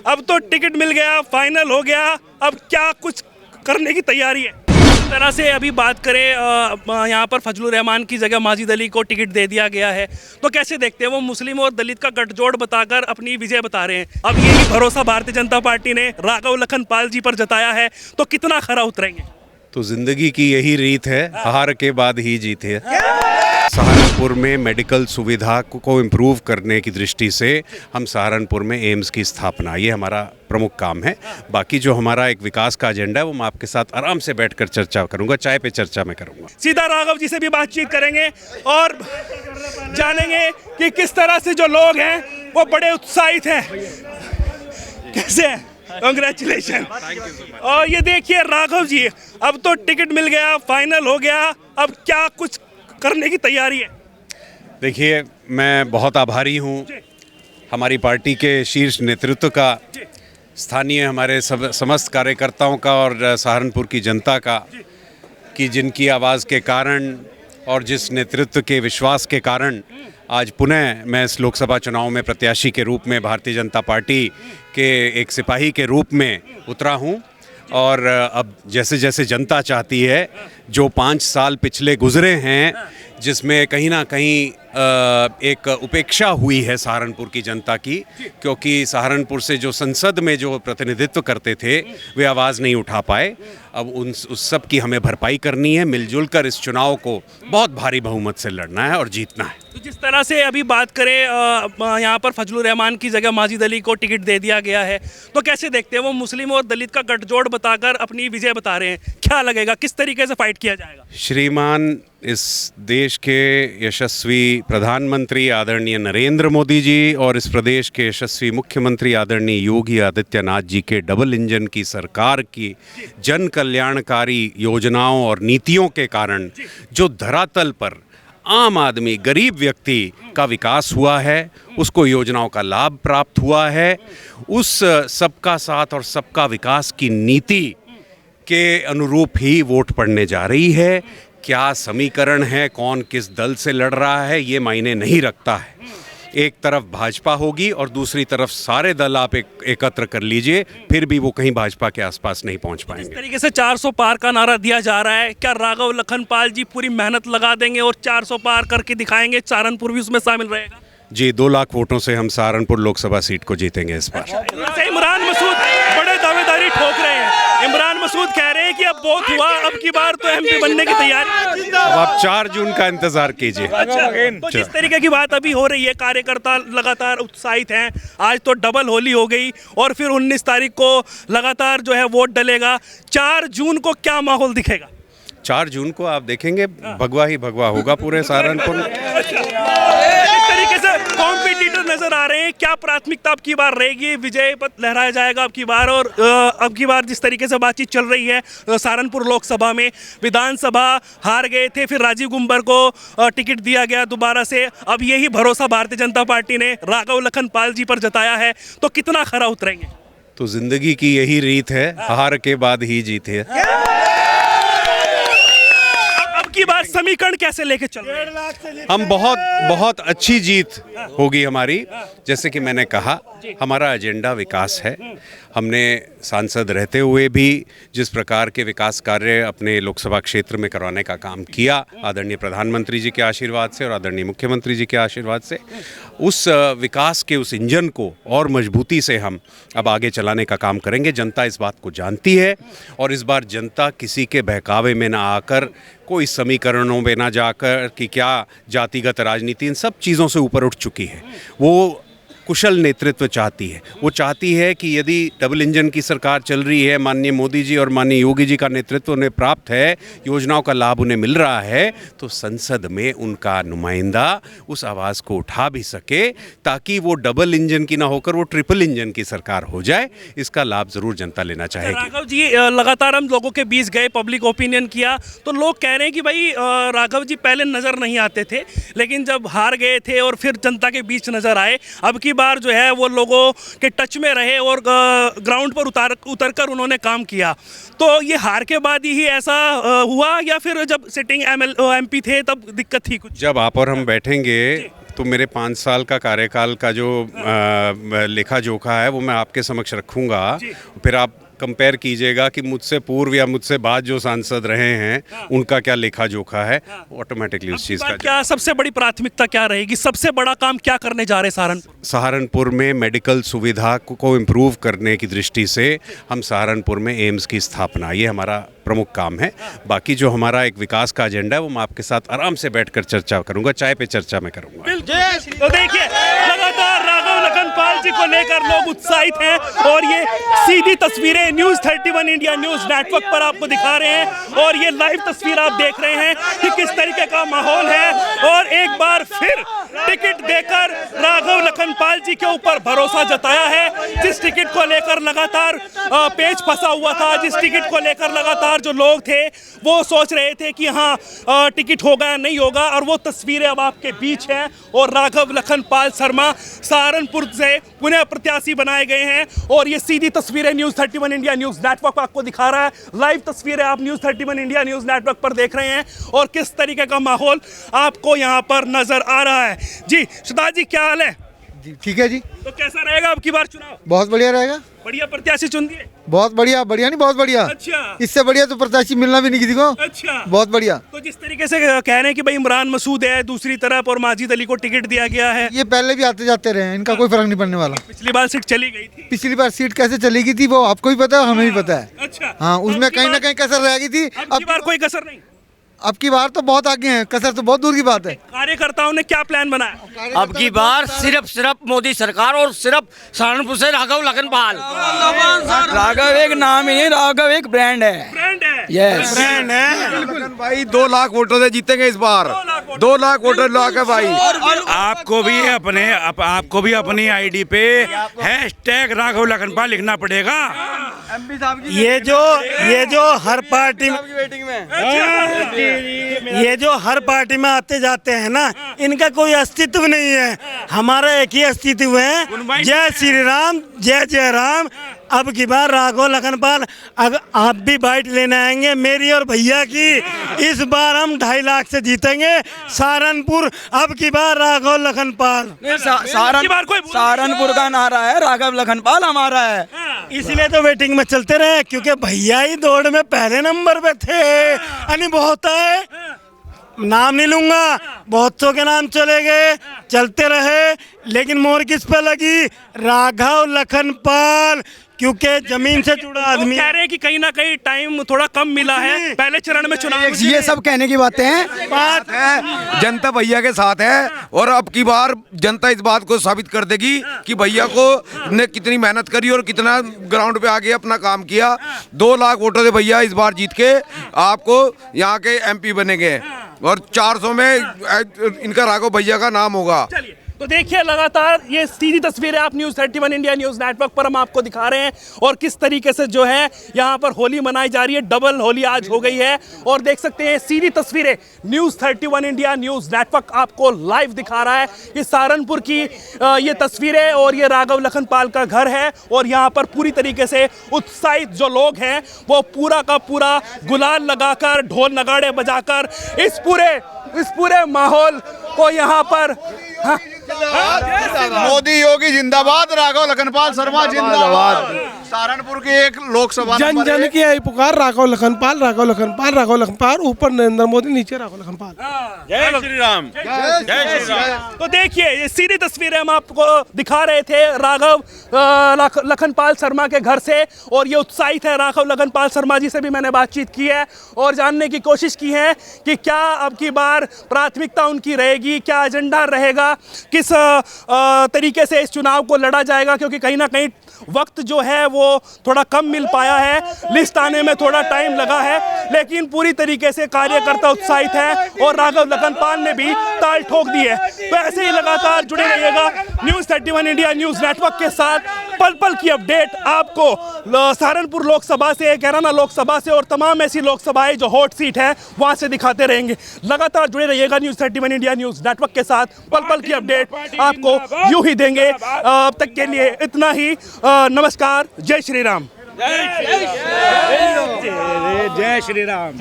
अब तो टिकट मिल गया, फाइनल हो गया, अब क्या कुछ करने की तैयारी है। इस तरह से अभी बात करें, यहाँ पर फजलुर रहमान की जगह माजिद अली को टिकट दे दिया गया है, तो कैसे देखते हैं? वो मुस्लिम और दलित का गठजोड़ बताकर अपनी विजय बता रहे हैं। अब यही भरोसा भारतीय जनता पार्टी ने राघव लखन पाल जी पर जताया है, तो कितना खरा उतरेंगे? तो जिंदगी की यही रीत है, हार के बाद ही जीत है। सहारनपुर में मेडिकल सुविधा को इम्प्रूव करने की दृष्टि से हम सहारनपुर में एम्स की स्थापना, ये हमारा प्रमुख काम है। बाकी जो हमारा एक विकास का एजेंडा है वो मैं आपके साथ आराम से बैठकर चर्चा करूंगा, चाय पे चर्चा में करूंगा। सीधा राघव जी से भी बातचीत करेंगे और जानेंगे कि किस तरह से जो लोग हैं वो बड़े उत्साहित हैं। कैसे हैं? कांग्रेचुलेशन। और ये देखिए राघव जी, अब तो टिकट मिल गया, फाइनल हो गया, अब क्या कुछ करने की तैयारी है? देखिए, मैं बहुत आभारी हूँ हमारी पार्टी के शीर्ष नेतृत्व का, स्थानीय हमारे समस्त कार्यकर्ताओं का और सहारनपुर की जनता का, कि जिनकी आवाज़ के कारण और जिस नेतृत्व के विश्वास के कारण आज पुनः मैं इस लोकसभा चुनाव में प्रत्याशी के रूप में भारतीय जनता पार्टी के एक सिपाही के रूप में उतरा हूँ। और अब जैसे जैसे जनता चाहती है, जो 5 साल पिछले गुजरे हैं जिसमें कहीं ना कहीं एक उपेक्षा हुई है सहारनपुर की जनता की, क्योंकि सहारनपुर से जो संसद में जो प्रतिनिधित्व करते थे वे आवाज़ नहीं उठा पाए। अब उस सब की हमें भरपाई करनी है, मिलजुल कर इस चुनाव को बहुत भारी बहुमत से लड़ना है और जीतना है। तो जिस तरह से अभी बात करें, यहाँ पर फजलुर रहमान की जगह माजिद अली को टिकट दे दिया गया है, तो कैसे देखते हैं? वो मुस्लिम और दलित का गठजोड़ बताकर अपनी विजय बता रहे हैं। क्या लगेगा, किस तरीके से फाइट किया जाएगा? श्रीमान इस देश के यशस्वी प्रधानमंत्री आदरणीय नरेंद्र मोदी जी और इस प्रदेश के यशस्वी मुख्यमंत्री आदरणीय योगी आदित्यनाथ जी के डबल इंजन की सरकार की जन कल्याणकारी योजनाओं और नीतियों के कारण जो धरातल पर आम आदमी, गरीब व्यक्ति का विकास हुआ है, उसको योजनाओं का लाभ प्राप्त हुआ है, उस सबका साथ और सबका विकास की नीति के अनुरूप ही वोट पड़ने जा रही है। क्या समीकरण है, कौन किस दल से लड़ रहा है, ये मायने नहीं रखता है। एक तरफ भाजपा होगी और दूसरी तरफ सारे दल आप एकत्र कर लीजिए, फिर भी वो कहीं भाजपा के आसपास नहीं पहुंच पाएंगे। इस तरीके से 400 पार का नारा दिया जा रहा है, क्या राघव लखन पाल जी पूरी मेहनत लगा देंगे और 400 पार करके दिखाएंगे? सहारनपुर भी उसमें शामिल रहेगा? जी, 2 लाख वोटों से हम सहारनपुर लोकसभा सीट को जीतेंगे इस बार। इमरान मसूद बड़े दावेदारी ठोक रहे हैं। इमरान मसूद कह रहे हैं कि अब बहुत हुआ, अब की बार तो एमपी बनने की तैयारी। अब आप 4 जून का इंतजार कीजिए। अच्छा, तो जिस तरीके की बात अभी हो रही है, कार्यकर्ता लगातार उत्साहित हैं। आज तो डबल होली हो गई और फिर 19 तारीख को लगातार जो है वोट डलेगा। 4 जून को क्या माहौल दिखेगा? 4 जून को आप देखेंगे भगवा ही भगवा होगा पूरे सहारनपुर में। इस तरीके से कॉम्पिटिटर नजर आ रहे हैं। क्या प्राथमिकता अब की बार रहेगी? विजय पथ लहराया जाएगा अब की बार? और अब की बार जिस तरीके से बातचीत चल रही है, सहारनपुर लोकसभा में विधानसभा हार गए थे, फिर राजीव गुंबर को टिकट दिया गया दोबारा से। अब यही भरोसा भारतीय जनता पार्टी ने राघव लखन पाल जी पर जताया है, तो कितना खरा उतरेंगे? तो जिंदगी की यही रीत है, हार के बाद ही जीत है। की बात समीकरण कैसे लेके चल रहे हैं? हम बहुत अच्छी जीत होगी हमारी। जैसे कि मैंने कहा, हमारा एजेंडा विकास है। हमने सांसद रहते हुए भी जिस प्रकार के विकास कार्य अपने लोकसभा क्षेत्र में करवाने का काम किया, आदरणीय प्रधानमंत्री जी के आशीर्वाद से और आदरणीय मुख्यमंत्री जी के आशीर्वाद से, उस विकास के उस इंजन को और मजबूती से हम अब आगे चलाने का काम करेंगे। जनता इस बात को जानती है और इस बार जनता किसी के बहकावे में ना आकर, कोई समीकरणों में ना जाकर कि क्या जातिगत राजनीति, इन सब चीज़ों से ऊपर उठ चुकी है। वो कुशल नेतृत्व चाहती है। वो चाहती है कि यदि डबल इंजन की सरकार चल रही है, माननीय मोदी जी और माननीय योगी जी का नेतृत्व उन्हें प्राप्त है, योजनाओं का लाभ उन्हें मिल रहा है, तो संसद में उनका नुमाइंदा उस आवाज़ को उठा भी सके, ताकि वो डबल इंजन की ना होकर वो ट्रिपल इंजन की सरकार हो जाए। इसका लाभ ज़रूर जनता लेना चाहेगी। राघव जी, लगातार हम लोगों के बीच गए, पब्लिक ओपिनियन किया, तो लोग कह रहे हैं कि भाई राघव जी पहले नज़र नहीं आते थे, लेकिन जब हार गए थे और फिर जनता के बीच नज़र आए, अब की की बार जो है वो लोगों के टच में रहे और ग्राउंड पर उतरकर उन्होंने काम किया। तो ये हार के बाद ही ऐसा हुआ या फिर जब सिटिंग MP थे तब दिक्कत थी कुछ? जब आप और हम बैठेंगे तो मेरे 5 साल का कार्यकाल का जो लेखा जोखा है वो मैं आपके समक्ष रखूंगा, फिर आप कंपेयर कीजिएगा कि मुझसे पूर्व या मुझसे बाद जो सांसद रहे हैं उनका क्या लेखा जोखा है, ऑटोमेटिकली उस चीज़ का। क्या सबसे बड़ी प्राथमिकता क्या रहेगी? सबसे बड़ा काम क्या करने जा रहे सहारनपुर में मेडिकल सुविधा को इम्प्रूव करने की दृष्टि से हम सहारनपुर में एम्स की स्थापना, ये हमारा प्रमुख काम है। बाकी जो हमारा एक विकास का एजेंडा है वो मैं आपके साथ आराम से बैठकर चर्चा करूंगा, चाय पे चर्चा में करूंगा। तो देखिए लगातार राघव लखन पाल जी को लेकर लोग उत्साहित हैं और ये सीधी तस्वीरें न्यूज़ 31 इंडिया न्यूज़ नेटवर्क पर आपको दिखा रहे हैं और ये लाइव तस्वीर आप देख रहे हैं कि किस तरीके का माहौल है। और एक बार फिर टिकट देकर राघव लखन पाल जी के ऊपर भरोसा जताया है। जिस टिकट को लेकर लगातार पेच फंसा हुआ था, जिस टिकट को लेकर लगातार जो लोग थे वो सोच रहे थे कि हाँ टिकट होगा या नहीं होगा, और वो तस्वीरें अब आपके बीच हैं। और राघव लखन पाल शर्मा सहारनपुर से पुनः प्रत्याशी बनाए गए हैं और ये सीधी तस्वीरें न्यूज़ 31 इंडिया न्यूज़ नेटवर्क आपको दिखा रहा है। लाइव तस्वीरें आप न्यूज़ 31 इंडिया न्यूज़ नेटवर्क पर देख रहे हैं और किस तरीके का माहौल आपको यहाँ पर नजर आ रहा है। जी सुदास जी, क्या हाल है? जी ठीक है जी। तो कैसा रहेगा अब की बार चुनाव? बहुत बढ़िया रहेगा। बढ़िया प्रत्याशी चुन दिए? बहुत बढ़िया, बढ़िया नहीं बहुत बढ़िया। अच्छा, इससे बढ़िया तो प्रत्याशी मिलना भी नहीं किसी को। अच्छा, बहुत बढ़िया। तो जिस तरीके से कह रहे हैं कि भाई इमरान मसूद है दूसरी तरफ और माजिद अली को टिकट दिया गया है, ये पहले भी आते जाते रहे हैं, इनका कोई फर्क नहीं पड़ने वाला। पिछली बार सीट चली गई थी। पिछली बार सीट कैसे चलेगी थी वो आपको भी पता है, हमें भी पता है। अच्छा, हाँ, उसमें कहीं ना कहीं कसर रह गई थी। अब की बार कोई कसर नहीं। अब की बार तो बहुत आगे हैं, कसर तो बहुत दूर की बात है। कार्यकर्ताओं ने क्या प्लान बनाया? अब की बार सिर्फ मोदी सरकार और सिर्फ सहारनपुर से राघव लखन पाल। राघव एक नाम ही नहीं, राघव एक ब्रांड है। ब्रांड है। यस, ब्रांड है भाई। 2 लाख वोटों से जीतेंगे इस बार। 2 लाख वोटर लाके भाई। आपको भी अपनी आईडी पे हैशटैग राघव लखन पाल लिखना पड़ेगा। ये जो हर पार्टी में ये जो हर पार्टी में आते जाते हैं ना, इनका कोई अस्तित्व नहीं है। हमारा एक ही अस्तित्व है, जय श्री राम, जय जय राम। अब की बार राघव लखन पाल, अगर आप भी बाइट लेने आएंगे मेरी और भैया की, इस बार हम 2.5 लाख से जीतेंगे सहारनपुर। अब की बार राघव लखन पाल। सहारनपुर का नारा है, राघव लखन पाल हमारा है। इसलिए तो वेटिंग में चलते रहे, क्योंकि भैया ही दौड़ में पहले नंबर पे थे। यानी बहुत है, नाम नहीं लूंगा, बहुतों के नाम चले गए, चलते रहे, लेकिन मोहर किस पे लगी? राघव लखन पाल, क्योंकि जमीन से जुड़ा आदमी। कह रहे हैं कि कहीं ना कहीं टाइम थोड़ा कम मिला है, पहले चरण में चुनाव। ये सब कहने की बातें हैं। बात है जनता भैया के साथ है और अब की बार जनता इस बात को साबित कर देगी कि भैया को ने कितनी मेहनत करी और कितना ग्राउंड पे आके अपना काम किया। 2 लाख वोटों से भैया इस बार जीत के आपको यहाँ के MP बनेंगे और 400 में इनका राघव भैया का नाम होगा। तो देखिए लगातार ये सीधी तस्वीरें आप न्यूज़ 31 इंडिया न्यूज़ नेटवर्क पर हम आपको दिखा रहे हैं और किस तरीके से जो है यहाँ पर होली मनाई जा रही है। डबल होली आज हो गई है और देख सकते हैं सीधी तस्वीरें न्यूज़ 31 इंडिया न्यूज़ नेटवर्क आपको लाइव दिखा रहा है। ये सहारनपुर की ये तस्वीरें और ये राघव लखन पाल का घर है और यहाँ पर पूरी तरीके से उत्साहित जो लोग हैं वो पूरा का पूरा गुलाल लगाकर, ढोल नगाड़े बजाकर इस पूरे माहौल को यहाँ पर मोदी योगी जिंदाबाद, राघव लखनपाल शर्मा जिंदाबाद। सहारनपुर की एक लोकसभा जन जन की यही पुकार, राघव लखन पाल, राघव लखन पाल, राघव लखन पाल, ऊपर नरेंद्र मोदी, नीचे राघव लखन पाल। जय श्री राम, जय श्री राम। तो देखिए ये सीधी तस्वीरें हम आपको दिखा रहे थे राघव लखन पाल शर्मा के घर से और ये उत्साहित है। राघव लखन पाल शर्मा जी से भी मैंने बातचीत की है और जानने की कोशिश की है कि क्या अब की बार प्राथमिकता उनकी रहेगी, क्या एजेंडा रहेगा, किस तरीके से इस चुनाव को लड़ा जाएगा, क्योंकि कहीं ना कहीं वक्त जो है वो थोड़ा कम मिल पाया है, लिस्ट आने में थोड़ा टाइम लगा है, लेकिन पूरी तरीके से कार्यकर्ता उत्साहित है और राघव लखन पाल ने भी ताल ठोक दी है। तो ऐसे ही लगातार जुड़े रहिएगा न्यूज़ 31 इंडिया न्यूज़ नेटवर्क के साथ। पल पल की अपडेट आपको सहारनपुर लोकसभा से, कैराना लोकसभा से और तमाम ऐसी लोकसभाएं जो हॉट सीट है वहां से दिखाते रहेंगे। लगातार जुड़े रहिएगा न्यूज़31 इंडिया न्यूज़ नेटवर्क के साथ। पल पल की अपडेट आपको यूं ही देंगे। अब तक के लिए इतना ही। नमस्कार, जय श्री राम। जय श्री राम।